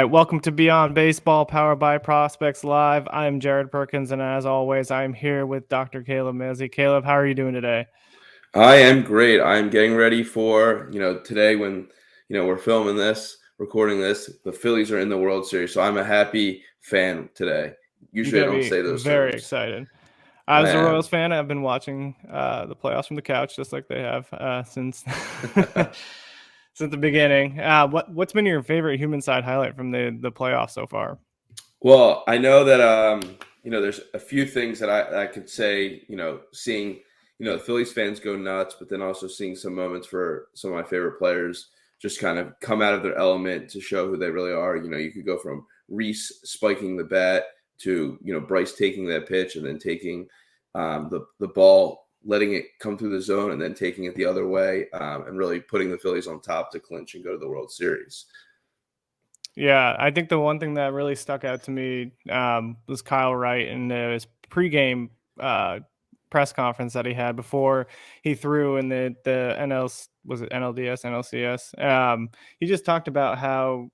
welcome to Beyond Baseball, powered by Prospects Live. I'm Jared Perkins, and as always, I'm here with Dr. Caleb Mazzy. Caleb, how are you doing today? I am great. I'm getting ready for, today when, we're filming this, recording this, the Phillies are in the World Series. So I'm a happy fan today. You're Usually I going to don't be say those very terms. excited. I As a am. Royals fan, I've been watching the playoffs from the couch, just like they have since since the beginning. What's been your favorite human side highlight from the playoffs so far? Well, I know that, there's a few things that I could say, seeing, the Phillies fans go nuts, but then also seeing some moments for some of my favorite players just kind of come out of their element to show who they really are. You could go from Reese spiking the bat to, Bryce taking that pitch and then taking the ball, letting it come through the zone and then taking it the other way, and really putting the Phillies on top to clinch and go to the World Series. Yeah, I think the one thing that really stuck out to me was Kyle Wright in his pregame press conference that he had before he threw in the was it NLDS, NLCS. He just talked about how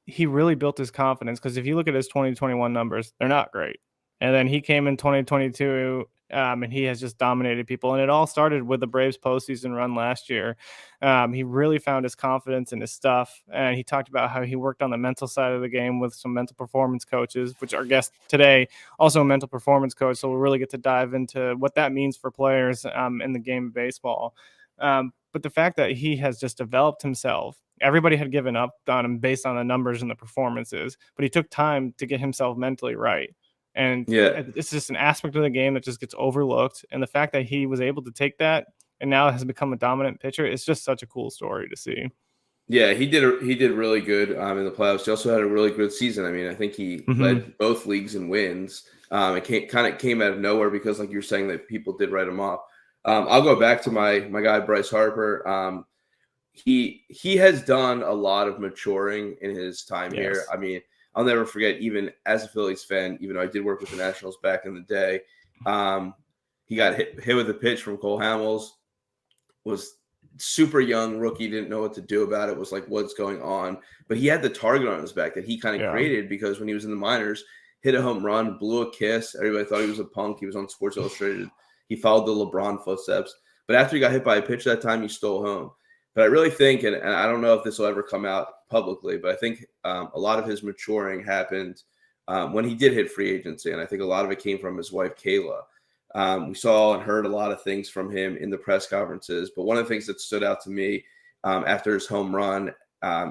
he really built his confidence, because if you look at his 2021 numbers, they're not great. And then he came in 2022, and he has just dominated people. And it all started with the Braves postseason run last year. He really found his confidence in his stuff. And he talked about how he worked on the mental side of the game with some mental performance coaches, which our guest today, also a mental performance coach. So we'll really get to dive into what that means for players in the game of baseball. But the fact that he has just developed himself, everybody had given up on him based on the numbers and the performances, but he took time to get himself mentally right. And Yeah. it's just an aspect of the game that just gets overlooked. And the fact that he was able to take that and now has become a dominant pitcher, it's just such a cool story to see. Yeah, he did really good in the playoffs. He also had a really good season. I mean, I think he led both leagues in wins. It kind of came out of nowhere because, like you're saying, that people did write him off. I'll go back to my guy Bryce Harper. He has done a lot of maturing in his time here. I mean, I'll never forget, even as a Phillies fan, even though I did work with the Nationals back in the day, he got hit with a pitch from Cole Hamels, was super young rookie, didn't know what to do about it, was like, what's going on? But he had the target on his back that he kind of created, because when he was in the minors, hit a home run, blew a kiss. Everybody thought he was a punk. He was on Sports Illustrated. He followed the LeBron footsteps. But after he got hit by a pitch that time, he stole home. But I really think, and I don't know if this will ever come out publicly, but I think a lot of his maturing happened when he did hit free agency. And I think a lot of it came from his wife, Kayla. We saw and heard a lot of things from him in the press conferences. But one of the things that stood out to me after his home run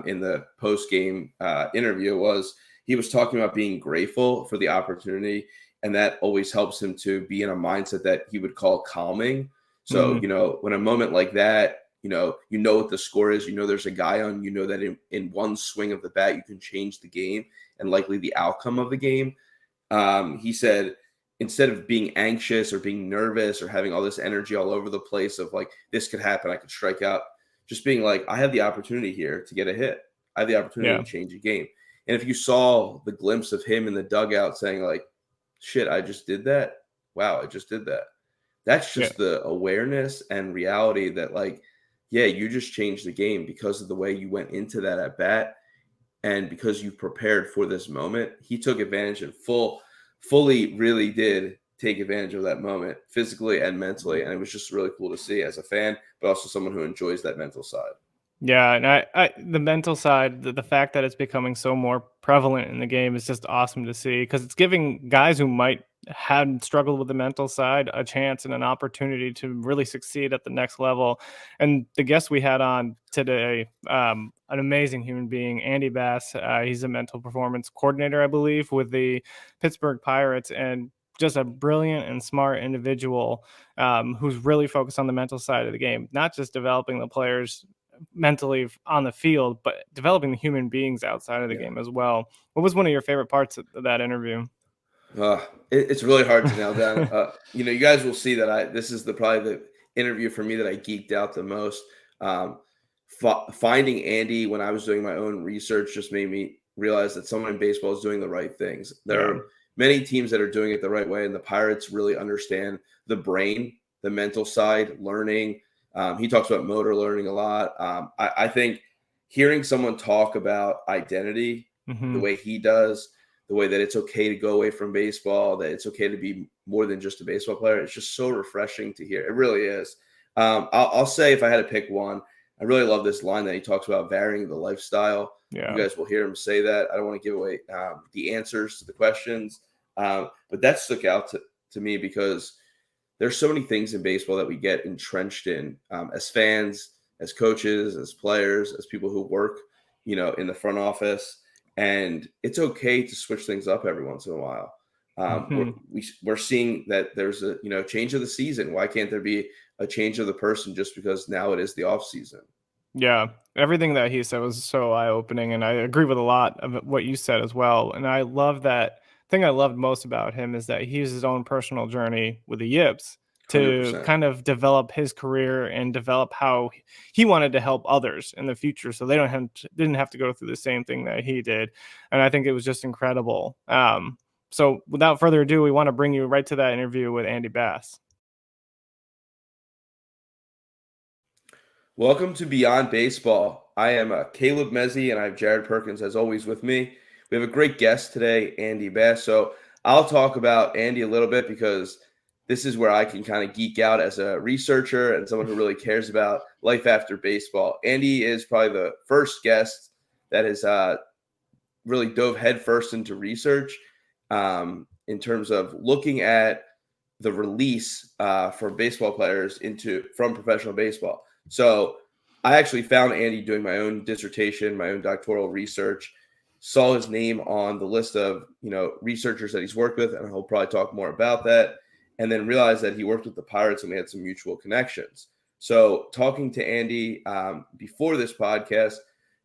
in the post-game interview was he was talking about being grateful for the opportunity. And that always helps him to be in a mindset that he would call calming. So, when a moment like that, you know what the score is, there's a guy on, that in one swing of the bat, you can change the game and likely the outcome of the game. He said, instead of being anxious or being nervous or having all this energy all over the place of like, this could happen, I could strike out, just being like, I have the opportunity here to get a hit. I have the opportunity to change a game. And if you saw the glimpse of him in the dugout saying like, shit, I just did that. Wow, I just did that. That's just the awareness and reality that, like, yeah, you just changed the game because of the way you went into that at bat and because you prepared for this moment. He took advantage and fully really did take advantage of that moment physically and mentally. And it was just really cool to see as a fan, but also someone who enjoys that mental side. Yeah, and I the mental side, the fact that it's becoming so more prevalent in the game is just awesome to see, because it's giving guys who might had struggled with the mental side a chance and an opportunity to really succeed at the next level. And the guest we had on today, an amazing human being, Andy Bass. He's a mental performance coordinator, I believe, with the Pittsburgh Pirates, and just a brilliant and smart individual who's really focused on the mental side of the game, not just developing the players mentally on the field, but developing the human beings outside of the game as well. What was one of your favorite parts of that interview? It's really hard to nail down. You guys will see that this is probably the interview for me that I geeked out the most. Finding Andy when I was doing my own research just made me realize that someone in baseball is doing the right things. There are many teams that are doing it the right way, and the Pirates really understand the brain, the mental side, learning. He talks about motor learning a lot. I think hearing someone talk about identity the way he does, the way that it's okay to go away from baseball, that it's okay to be more than just a baseball player. It's just so refreshing to hear. It really is. I'll say, if I had to pick one, I really love this line that he talks about varying the lifestyle. Yeah. You guys will hear him say that. I don't want to give away the answers to the questions, but that stuck out to me because there's so many things in baseball that we get entrenched in as fans, as coaches, as players, as people who work, in the front office. And it's okay to switch things up every once in a while. We're seeing that there's a change of the season. Why can't there be a change of the person just because now it is the off season? Yeah, everything that he said was so eye-opening, and I agree with a lot of what you said as well. And I love that thing I loved most about him is that he used his own personal journey with the yips to 100%. kind of develop his career and develop how he wanted to help others in the future, so they didn't have to go through the same thing that he did. And I think it was just incredible. So without further ado, we want to bring you right to that interview with Andy Bass. Welcome to Beyond Baseball. I am Caleb Mezzi, and I have Jared Perkins, as always, with me. We have a great guest today, Andy Bass. So I'll talk about Andy a little bit because this is where I can kind of geek out as a researcher and someone who really cares about life after baseball. Andy is probably the first guest that has really dove headfirst into research in terms of looking at the release for baseball players from professional baseball. So I actually found Andy doing my own dissertation, my own doctoral research, saw his name on the list of, researchers that he's worked with, and he'll probably talk more about that, and then realized that he worked with the Pirates and we had some mutual connections. So talking to Andy before this podcast,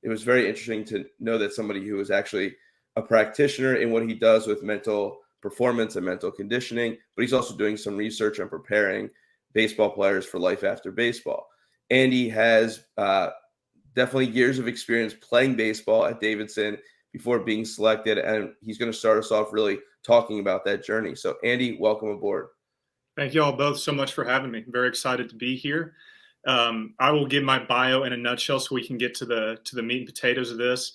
it was very interesting to know that somebody who is actually a practitioner in what he does with mental performance and mental conditioning, but he's also doing some research on preparing baseball players for life after baseball. Andy has definitely years of experience playing baseball at Davidson before being selected, and he's going to start us off really talking about that journey. So, Andy, welcome aboard. Thank you all both so much for having me. I'm very excited to be here. I will give my bio in a nutshell so we can get to the meat and potatoes of this.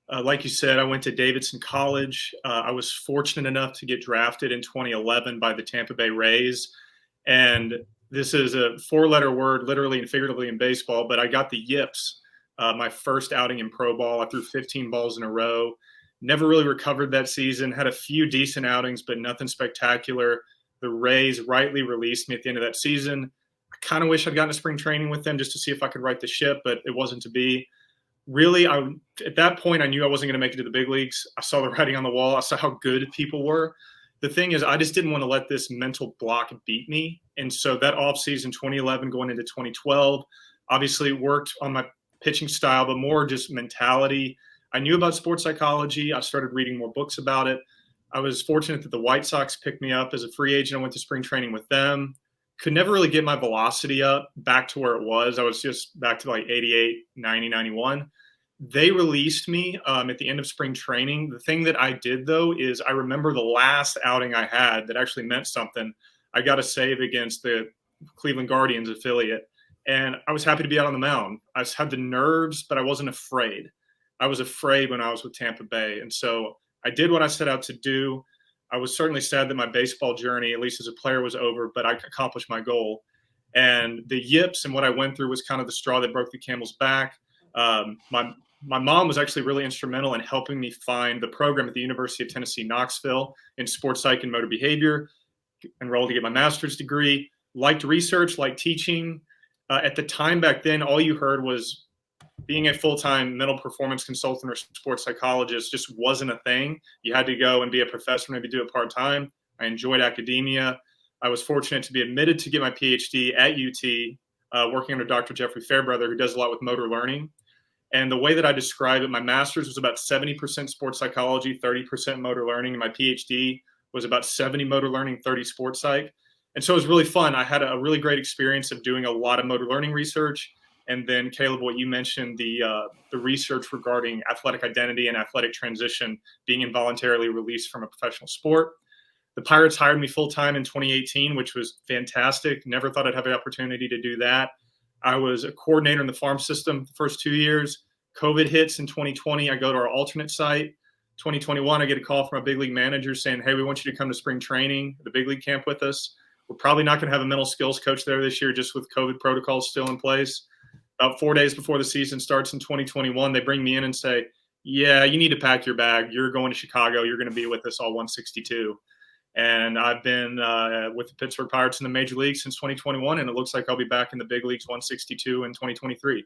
Like you said, I went to Davidson College. I was fortunate enough to get drafted in 2011 by the Tampa Bay Rays, and this is a four-letter word, literally and figuratively in baseball, but I got the yips my first outing in pro ball. I threw 15 balls in a row. Never really recovered that season. Had a few decent outings, but nothing spectacular. The Rays rightly released me at the end of that season. I kind of wish I'd gotten to spring training with them just to see if I could right the ship, but it wasn't to be. Really, at that point, I knew I wasn't going to make it to the big leagues. I saw the writing on the wall. I saw how good people were. The thing is, I just didn't want to let this mental block beat me. And so that offseason, 2011 going into 2012, obviously worked on my pitching style, but more just mentality. I knew about sports psychology. I started reading more books about it. I was fortunate that the White Sox picked me up as a free agent. I went to spring training with them. Could never really get my velocity up back to where it was. I was just back to like 88, 90, 91. They released me at the end of spring training. The thing that I did, though, is I remember the last outing I had that actually meant something. I got a save against the Cleveland Guardians affiliate, and I was happy to be out on the mound. I just had the nerves, but I wasn't afraid. I was afraid when I was with Tampa Bay, and so I did what I set out to do. I was certainly sad that my baseball journey, at least as a player, was over, but I accomplished my goal. And the yips and what I went through was kind of the straw that broke the camel's back. My mom was actually really instrumental in helping me find the program at the University of Tennessee, Knoxville in sports psych and motor behavior, enrolled to get my master's degree, liked research, liked teaching. At the time back then, all you heard was being a full-time mental performance consultant or sports psychologist just wasn't a thing. You had to go and be a professor, maybe do it part-time. I enjoyed academia. I was fortunate to be admitted to get my PhD at UT, working under Dr. Jeffrey Fairbrother, who does a lot with motor learning. And the way that I describe it, my master's was about 70% sports psychology, 30% motor learning. And my PhD was about 70 motor learning, 30 sports psych. And so it was really fun. I had a really great experience of doing a lot of motor learning research. And then, Caleb, what you mentioned, the research regarding athletic identity and athletic transition being involuntarily released from a professional sport. The Pirates hired me full-time in 2018, which was fantastic. Never thought I'd have the opportunity to do that. I was a coordinator in the farm system the first 2 years. COVID hits in 2020. I go to our alternate site. 2021, I get a call from a big league manager saying, hey, we want you to come to spring training, the big league camp with us. We're probably not going to have a mental skills coach there this year just with COVID protocols still in place. About 4 days before the season starts in 2021, they bring me in and say, yeah, you need to pack your bag. You're going to Chicago. You're going to be with us all 162. And I've been with the Pittsburgh Pirates in the major league since 2021, and it looks like I'll be back in the big leagues 162 in 2023.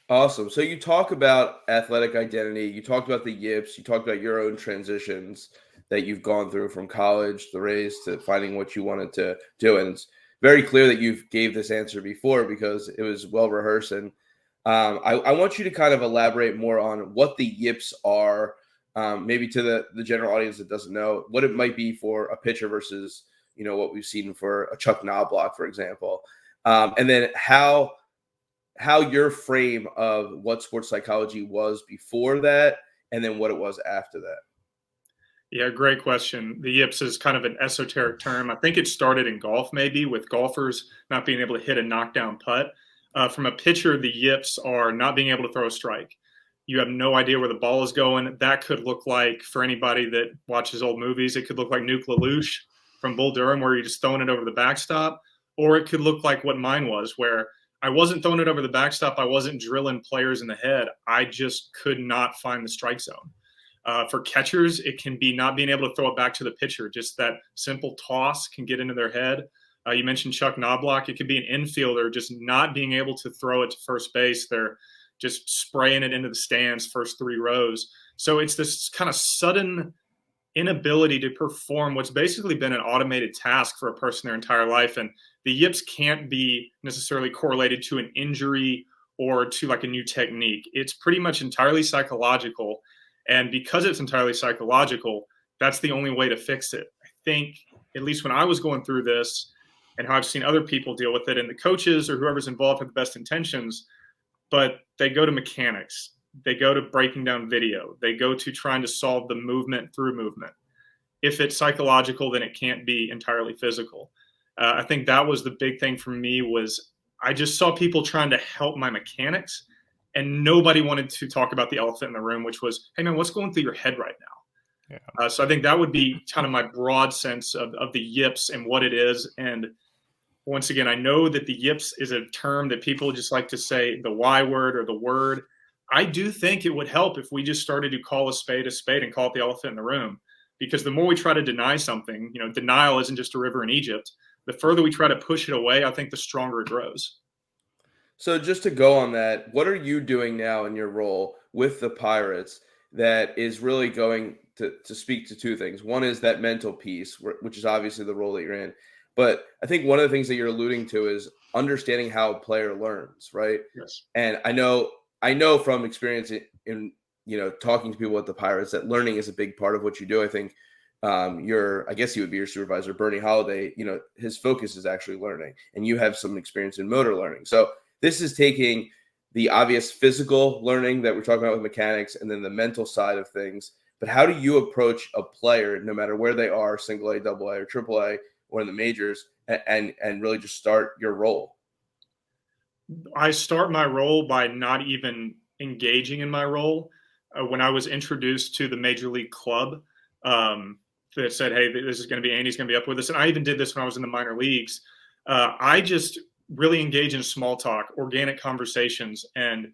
Awesome. So you talk about athletic identity. You talked about the yips. You talked about your own transitions that you've gone through from college, the Rays, to finding what you wanted to do. And it's very clear that you've gave this answer before because it was well rehearsed. And I want you to kind of elaborate more on what the yips are, maybe to the general audience that doesn't know, what it might be for a pitcher versus, what we've seen for a Chuck Knobloch, for example. And then how your frame of what sports psychology was before that, and then what it was after that. Yeah, great question. The yips is kind of an esoteric term. I think it started in golf, maybe, with golfers not being able to hit a knockdown putt. From a pitcher, the yips are not being able to throw a strike. You have no idea where the ball is going. That could look like, for anybody that watches old movies, it could look like Nuke LaLoosh from Bull Durham, where you're just throwing it over the backstop. Or it could look like what mine was, where I wasn't throwing it over the backstop. I wasn't drilling players in the head. I just could not find the strike zone. For catchers, it can be not being able to throw it back to the pitcher. Just that simple toss can get into their head. You mentioned Chuck Knobloch. It could be an infielder just not being able to throw it to first base. They're just spraying it into the stands, first 3 rows. So it's this kind of sudden inability to perform what's basically been an automated task for a person their entire life. And the yips can't be necessarily correlated to an injury or to like a new technique. It's pretty much entirely psychological. And because it's entirely psychological, that's the only way to fix it. I think, at least when I was going through this and how I've seen other people deal with it, and the coaches or whoever's involved have the best intentions, but they go to mechanics. They go to breaking down video. They go to trying to solve the movement through movement. If it's psychological, then it can't be entirely physical. I think that was the big thing for me was I just saw people trying to help my mechanics, and nobody wanted to talk about the elephant in the room, which was, hey, man, what's going through your head right now? Yeah. So I think that would be kind of my broad sense of the yips and what it is. And once again, I know that the yips is a term that people just like to say the Y word or the word. I do think it would help if we just started to call a spade and call it the elephant in the room. Because the more we try to deny something, denial isn't just a river in Egypt. The further we try to push it away, I think the stronger it grows. So just to go on that, what are you doing now in your role with the Pirates that is really going to speak to 2 things? One is that mental piece, which is obviously the role that you're in. But I think one of the things that you're alluding to is understanding how a player learns, right? Yes. And I know from experience in talking to people at the Pirates that learning is a big part of what you do. I think I guess he would be your supervisor, Bernie Holiday, his focus is actually learning, and you have some experience in motor learning. So this is taking the obvious physical learning that we're talking about with mechanics and then the mental side of things. But how do you approach a player, no matter where they are, single A, double A, or triple A, or in the majors, and really just start your role? I start my role by not even engaging in my role. When I was introduced to the major league club that said, hey, this is going to be Andy's going to be up with us. And I even did this when I was in the minor leagues. I just really engage in small talk, organic conversations. And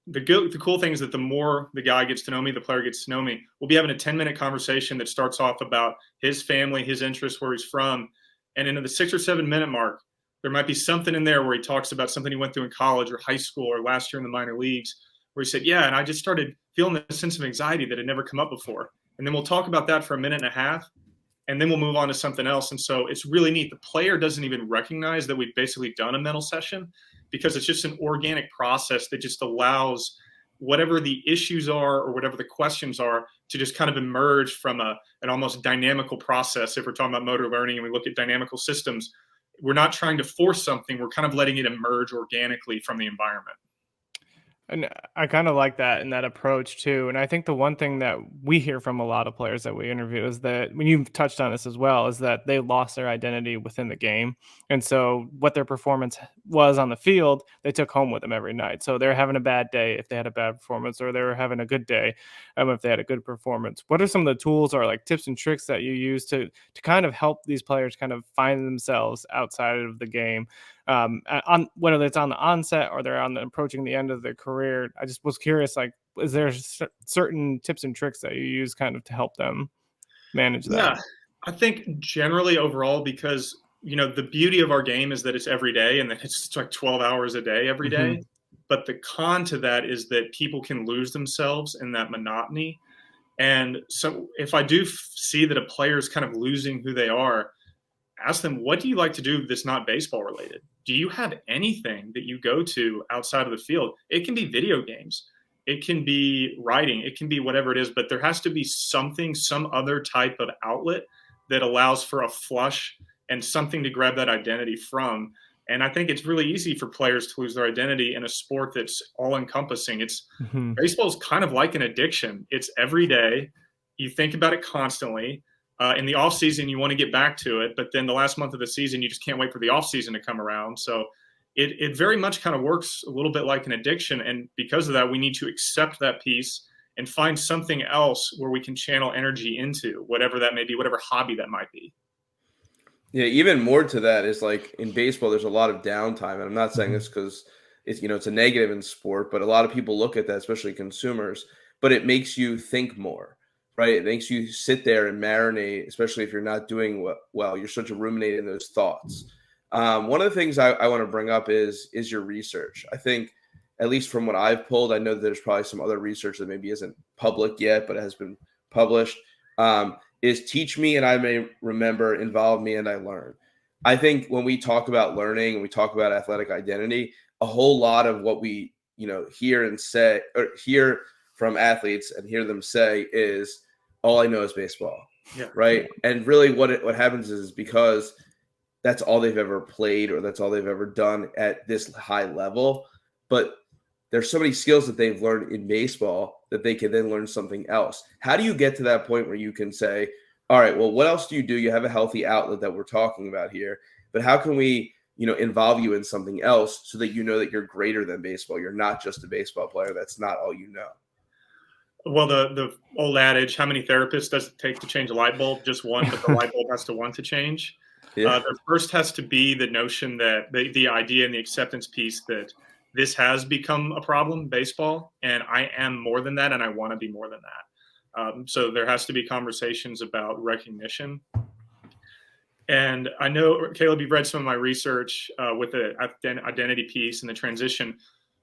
the cool thing is that the more the guy gets to know me, the player gets to know me, we'll be having a 10-minute conversation that starts off about his family, his interests, where he's from. And into the 6 or 7 minute mark, there might be something in there where he talks about something he went through in college or high school or last year in the minor leagues, where he said, yeah, and I just started feeling a sense of anxiety that had never come up before. And then we'll talk about that for a minute and a half, and then we'll move on to something else. And so it's really neat. The player doesn't even recognize that we've basically done a mental session because it's just an organic process that just allows whatever the issues are or whatever the questions are to just kind of emerge from an almost dynamical process. If we're talking about motor learning and we look at dynamical systems, we're not trying to force something. We're kind of letting it emerge organically from the environment. And I kind of like that and that approach too. And I think the one thing that we hear from a lot of players that we interview is that when you've touched on this as well, is that they lost their identity within the game. And so what their performance was on the field, they took home with them every night. So they're having a bad day if they had a bad performance, or they were having a good day if they had a good performance. What are some of the tools or like tips and tricks that you use to kind of help these players kind of find themselves outside of the game? On whether it's on the onset or they're on the approaching the end of their career. I just was curious, like, is there certain tips and tricks that you use kind of to help them manage that? Yeah, I think generally overall, because the beauty of our game is that it's every day and that it's like 12 hours a day every day. Mhm. But the con to that is that people can lose themselves in that monotony. And so if I do see that a player is kind of losing who they are, ask them, what do you like to do that's not baseball related? Do you have anything that you go to outside of the field? It can be video games, it can be writing, it can be whatever it is, but there has to be something, some other type of outlet that allows for a flush and something to grab that identity from. And I think it's really easy for players to lose their identity in a sport that's all encompassing. It's Mhm. Baseball is kind of like an addiction. It's every day. You think about it constantly. In the off season, you want to get back to it, but then the last month of the season, you just can't wait for the off season to come around. So it very much kind of works a little bit like an addiction, and because of that, we need to accept that piece and find something else where we can channel energy into, whatever that may be, whatever hobby that might be. Yeah, even more to that is like in baseball, there's a lot of downtime, and I'm not saying Mhm. this because it's a negative in sport, but a lot of people look at that, especially consumers. But it makes you think more, right? It makes you sit there and marinate, especially if you're not doing well. You're such a ruminating those thoughts. One of the things I want to bring up is your research. I think, at least from what I've pulled, I know that there's probably some other research that maybe isn't public yet, but it has been published. Is teach me and I may remember, involve me and I learn. I think when we talk about learning and we talk about athletic identity, a whole lot of what we hear and say or hear from athletes and hear them say is all I know is baseball, Yeah. right? And really what happens is because that's all they've ever played or that's all they've ever done at this high level. But there's so many skills that they've learned in baseball that they can then learn something else. How do you get to that point where you can say, all right, well, what else do you do? You have a healthy outlet that we're talking about here, but how can we, involve you in something else so that you know that you're greater than baseball? You're not just a baseball player. That's not all you know. Well, the old adage, how many therapists does it take to change a light bulb? Just one, but the light bulb has to want to change. Yeah. There first has to be the notion that the idea and the acceptance piece that this has become a problem, baseball, and I am more than that, and I want to be more than that. So there has to be conversations about recognition. And I know, Caleb, you've read some of my research with the identity piece and the transition.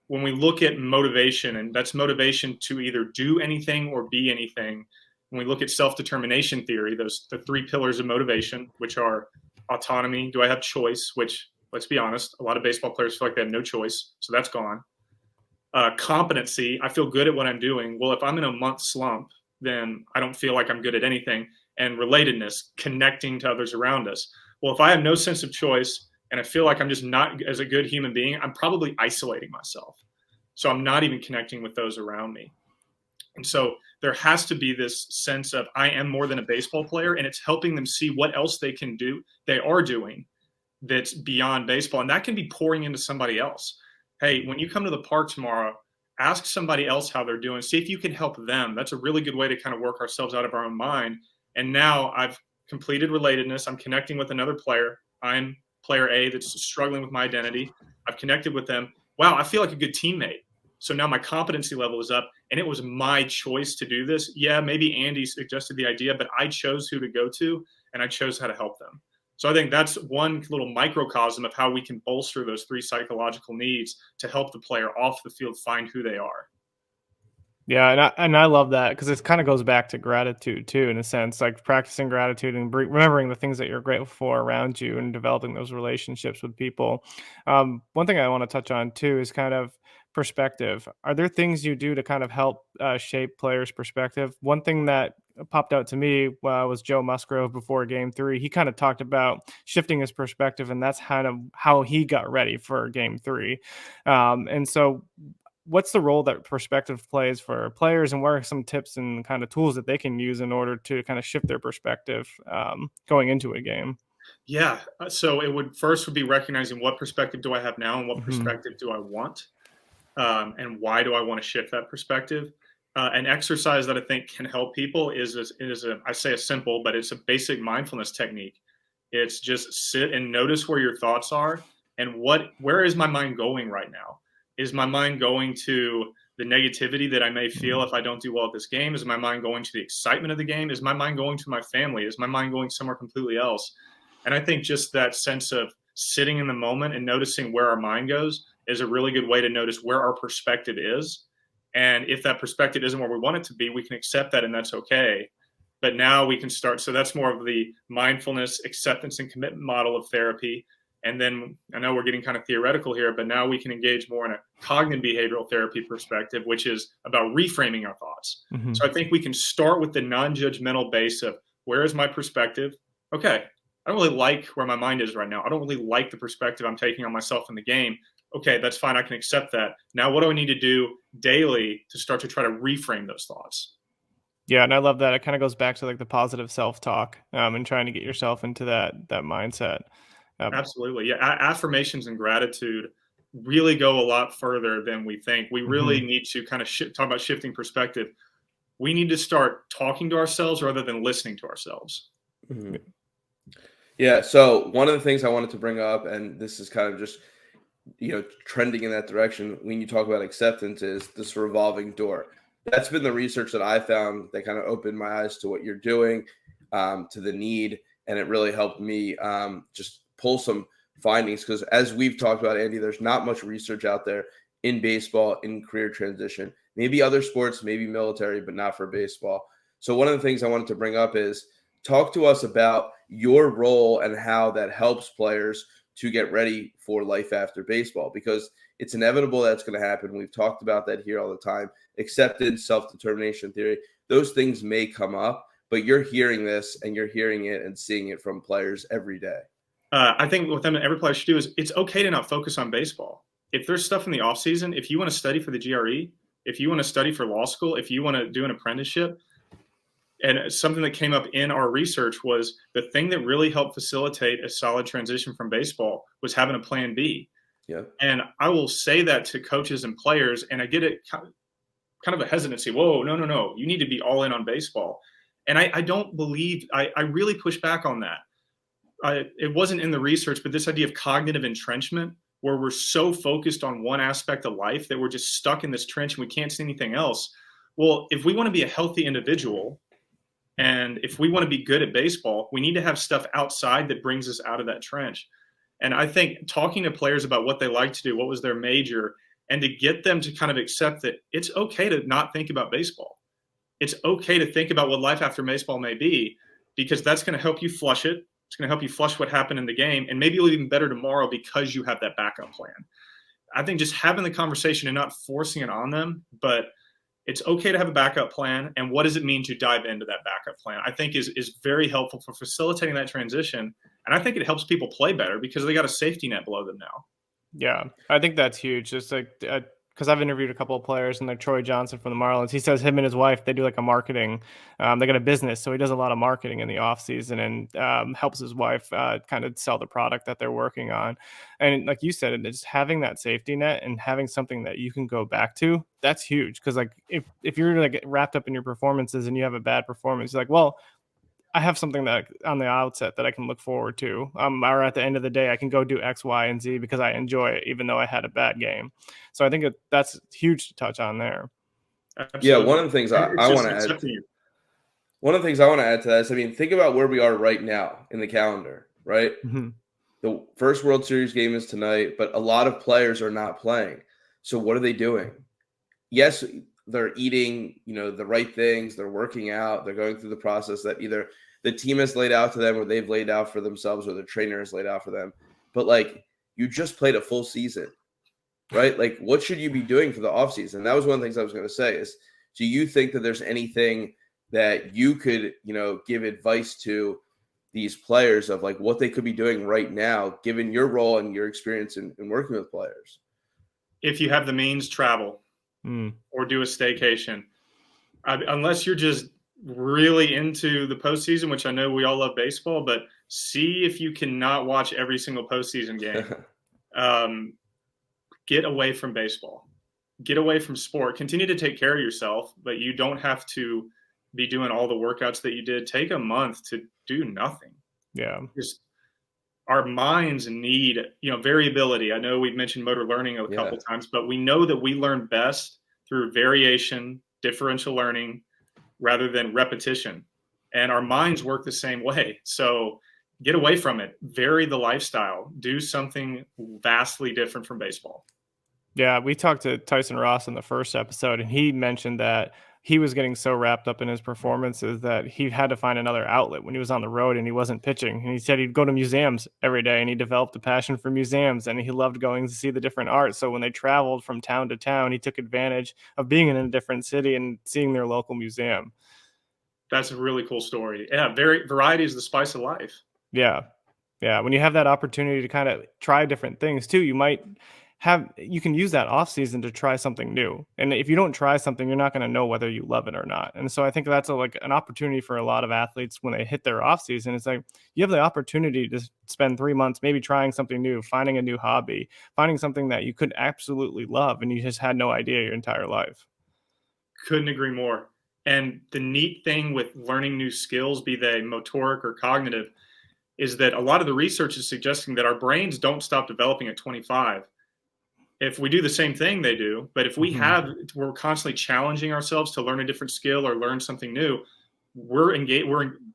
When we look at motivation, and that's motivation to either do anything or be anything, when we look at self-determination theory, the three pillars of motivation, which are autonomy, do I have choice, which, let's be honest, a lot of baseball players feel like they have no choice, so that's gone. Competency, I feel good at what I'm doing. Well, if I'm in a month slump, then I don't feel like I'm good at anything. And relatedness, connecting to others around us. Well, if I have no sense of choice and I feel like I'm just not as a good human being, I'm probably isolating myself. So I'm not even connecting with those around me. And so there has to be this sense of I am more than a baseball player, and it's helping them see what else they can do, they are doing that's beyond baseball. And that can be pouring into somebody else. Hey, when you come to the park tomorrow, ask somebody else how they're doing. See if you can help them. That's a really good way to kind of work ourselves out of our own mind. And now I've completed relatedness. I'm connecting with another player. I'm player A that's struggling with my identity. I've connected with them. Wow, I feel like a good teammate. So now my competency level is up, and it was my choice to do this. Yeah, maybe Andy suggested the idea, but I chose who to go to, and I chose how to help them. So I think that's one little microcosm of how we can bolster those three psychological needs to help the player off the field find who they are. Yeah, and I love that because it kind of goes back to gratitude too, in a sense, like practicing gratitude and remembering the things that you're grateful for around you and developing those relationships with people. One thing I want to touch on too is kind of perspective. Are there things you do to kind of help shape players' perspective? One thing that popped out to me was Joe Musgrove before Game 3. He kind of talked about shifting his perspective, and that's kind of how he got ready for Game 3. And so what's the role that perspective plays for players, and what are some tips and kind of tools that they can use in order to kind of shift their perspective going into a game? Yeah. So it would be recognizing what perspective do I have now and what Mm-hmm. perspective do I want, and why do I want to shift that perspective. An exercise that I think can help people I say a simple, but it's a basic mindfulness technique. It's just sit and notice where your thoughts are and where is my mind going right now? Is my mind going to the negativity that I may feel if I don't do well at this game? Is my mind going to the excitement of the game? Is my mind going to my family? Is my mind going somewhere completely else? And I think just that sense of sitting in the moment and noticing where our mind goes is a really good way to notice where our perspective is. And if that perspective isn't where we want it to be, we can accept that, and that's okay. But now we can start. So that's more of the mindfulness, acceptance, and commitment model of therapy. And then I know we're getting kind of theoretical here, but now we can engage more in a cognitive behavioral therapy perspective, which is about reframing our thoughts. Mm-hmm. So I think we can start with the non-judgmental base of where is my perspective? Okay, I don't really like where my mind is right now. I don't really like the perspective I'm taking on myself in the game. Okay, that's fine. I can accept that. Now, what do I need to do daily to start to try to reframe those thoughts? Yeah, and I love that. It kind of goes back to like the positive self-talk, and trying to get yourself into that mindset. Absolutely. Yeah. Affirmations and gratitude really go a lot further than we think. We really need to kind of talk about shifting perspective. We need to start talking to ourselves rather than listening to ourselves. Mm-hmm. Yeah. So one of the things I wanted to bring up, and this is kind of just, trending in that direction when you talk about acceptance, is this revolving door. That's been the research that I found that kind of opened my eyes to what you're doing, to the need. And it really helped me just pull some findings, because as we've talked about, Andy, there's not much research out there in baseball, in career transition, maybe other sports, maybe military, but not for baseball. So one of the things I wanted to bring up is talk to us about your role and how that helps players to get ready for life after baseball, because it's inevitable that's going to happen. We've talked about that here all the time. Acceptance, self-determination theory, those things may come up, but you're hearing this and you're hearing it and seeing it from players every day. I think what every player should do is it's okay to not focus on baseball. If there's stuff in the off season, if you want to study for the GRE, if you want to study for law school, if you want to do an apprenticeship, and something that came up in our research was the thing that really helped facilitate a solid transition from baseball was having a plan B. Yeah. And I will say that to coaches and players, and I get it kind of a hesitancy. Whoa, no. You need to be all in on baseball. And I don't believe, I really push back on that. It wasn't in the research, but this idea of cognitive entrenchment, where we're so focused on one aspect of life that we're just stuck in this trench and we can't see anything else. Well, if we want to be a healthy individual, and if we want to be good at baseball, we need to have stuff outside that brings us out of that trench. And I think talking to players about what they like to do, what was their major, and to get them to kind of accept that it's okay to not think about baseball. It's okay to think about what life after baseball may be, because that's going to help you flush it. It's going to help you flush what happened in the game, and maybe you'll even better tomorrow because you have that backup plan. I think just having the conversation and not forcing it on them, but it's okay to have a backup plan. And what does it mean to dive into that backup plan? I think is very helpful for facilitating that transition. And I think it helps people play better because they got a safety net below them now. Yeah, I think that's huge. Just like, because I've interviewed a couple of players, and like Troy Johnson from the Marlins, he says him and his wife, they do like a marketing, they got a business. So he does a lot of marketing in the off season, and helps his wife kind of sell the product that they're working on. And like you said, it's having that safety net and having something that you can go back to. That's huge. Cause like if you're like wrapped up in your performances and you have a bad performance, you're like, well, I have something that on the outset that I can look forward to. Or at the end of the day, I can go do X, Y, and Z because I enjoy it, even though I had a bad game. So I think that's huge to touch on there. Absolutely. Yeah, one of the things I want to add. One of the things I want to add to that is, I mean, think about where we are right now in the calendar, right? Mm-hmm. The first World Series game is tonight, but a lot of players are not playing. So what are they doing? Yes, they're eating, the right things. They're working out. They're going through the process that either the team has laid out to them or they've laid out for themselves or the trainer has laid out for them. But like, you just played a full season, right? Like, what should you be doing for the offseason? That was one of the things I was going to say is, do you think that there's anything that you could, give advice to these players of like what they could be doing right now, given your role and your experience in working with players? If you have the means, travel. or do a staycation. Unless you're just really into the postseason, which I know we all love baseball, but see if you cannot watch every single postseason game. Get away from baseball. Get away from sport. Continue to take care of yourself, but you don't have to be doing all the workouts that you did. Take a month to do nothing. Yeah. Just our minds need, variability. I know we've mentioned motor learning a couple times, but we know that we learn best through variation, differential learning, rather than repetition. And our minds work the same way. So get away from it. Vary the lifestyle. Do something vastly different from baseball. Yeah, we talked to Tyson Ross in the first episode, and he mentioned that he was getting so wrapped up in his performances that he had to find another outlet when he was on the road and he wasn't pitching. And he said he'd go to museums every day, and he developed a passion for museums, and he loved going to see the different art. So when they traveled from town to town, he took advantage of being in a different city and seeing their local museum. That's a really cool story. Yeah, variety is the spice of life. Yeah. Yeah. When you have that opportunity to kind of try different things too, you can use that off season to try something new. And if you don't try something, you're not going to know whether you love it or not. And so I think that's an opportunity for a lot of athletes when they hit their off season. It's like you have the opportunity to spend 3 months maybe trying something new, finding a new hobby, finding something that you could absolutely love and you just had no idea your entire life. Couldn't agree more. And the neat thing with learning new skills, be they motoric or cognitive, is that a lot of the research is suggesting that our brains don't stop developing at 25. If we do the same thing, they do. But if we're constantly challenging ourselves to learn a different skill or learn something new, we're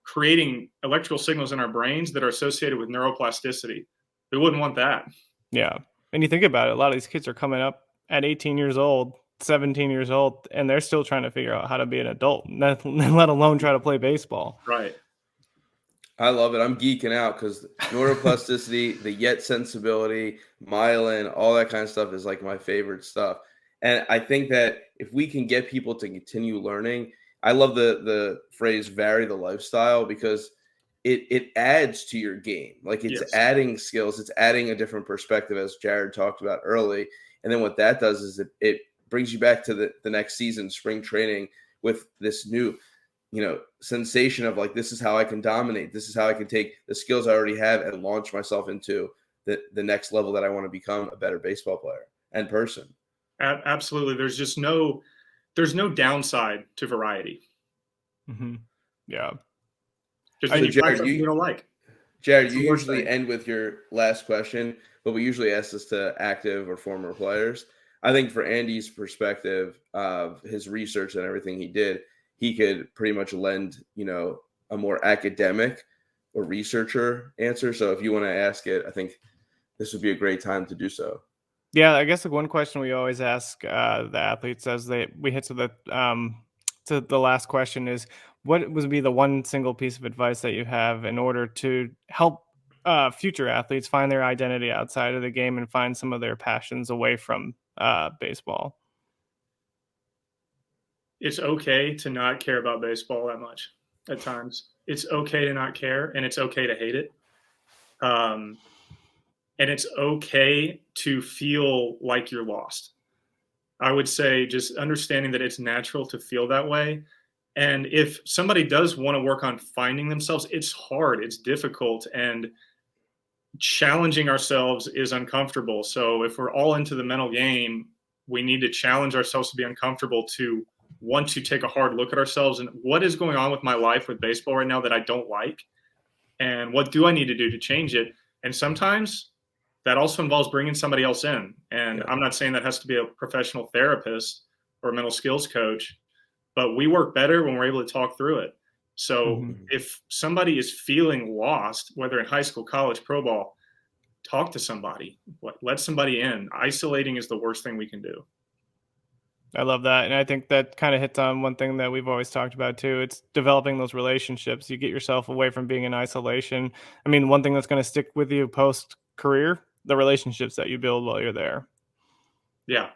creating electrical signals in our brains that are associated with neuroplasticity. We wouldn't want that. Yeah. And you think about it, a lot of these kids are coming up at 18 years old, 17 years old, and they're still trying to figure out how to be an adult, let alone try to play baseball. Right. I love it. I'm geeking out because neuroplasticity, the yet sensibility, myelin, all that kind of stuff is like my favorite stuff. And I think that if we can get people to continue learning, I love the phrase vary the lifestyle because it adds to your game. Like it's adding skills, it's adding a different perspective, as Jared talked about early. And then what that does is it brings you back to the next season, spring training, with this new sensation of like, this is how I can dominate. This is how I can take the skills I already have and launch myself into the next level that I want to become a better baseball player and person. Absolutely. There's no downside to variety. Mm-hmm. Yeah. Just so Jared, you don't like. Jared, you usually end with your last question, but we usually ask this to active or former players. I think for Andy's perspective of his research and everything he did, he could pretty much lend, a more academic or researcher answer. So if you want to ask it, I think this would be a great time to do so. Yeah, I guess one question we always ask the athletes as we hit to the last question is, what would be the one single piece of advice that you have in order to help future athletes find their identity outside of the game and find some of their passions away from baseball? It's okay to not care about baseball that much at times. It's okay to not care, and it's okay to hate it. And it's okay to feel like you're lost. I would say just understanding that it's natural to feel that way. And if somebody does want to work on finding themselves, it's hard, it's difficult, and challenging ourselves is uncomfortable. So if we're all into the mental game, we need to challenge ourselves to be uncomfortable, to want to take a hard look at ourselves and what is going on with my life with baseball right now that I don't like, and what do I need to do to change it. And sometimes that also involves bringing somebody else in. And I'm not saying that has to be a professional therapist or a mental skills coach, but we work better when we're able to talk through it. So if somebody is feeling lost, whether in high school, college, pro ball, talk to somebody, let somebody in. Isolating is the worst thing we can do. I love that. And I think that kind of hits on one thing that we've always talked about too. It's developing those relationships. You get yourself away from being in isolation. I mean, one thing that's going to stick with you post career, the relationships that you build while you're there. Yeah.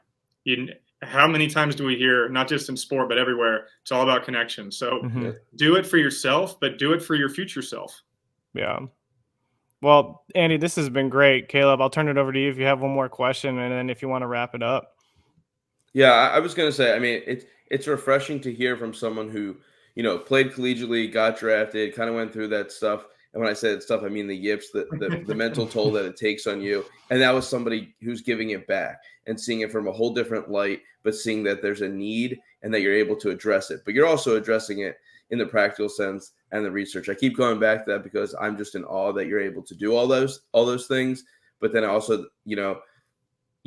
How many times do we hear, not just in sport, but everywhere, it's all about connection. So do it for yourself, but do it for your future self. Yeah. Well, Andy, this has been great. Caleb, I'll turn it over to you if you have one more question, and then if you want to wrap it up. Yeah, I was gonna say, I mean, it's refreshing to hear from someone who, played collegiately, got drafted, kind of went through that stuff. And when I say that stuff, I mean the yips, the mental toll that it takes on you. And that was somebody who's giving it back and seeing it from a whole different light, but seeing that there's a need and that you're able to address it. But you're also addressing it in the practical sense and the research. I keep going back to that because I'm just in awe that you're able to do all those things. But then also,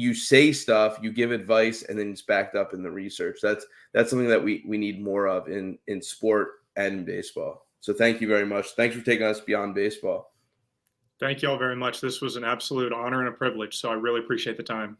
you say stuff, you give advice, and then it's backed up in the research. That's something that we need more of in sport and baseball. So thank you very much. Thanks for taking us beyond baseball. Thank you all very much. This was an absolute honor and a privilege. So I really appreciate the time.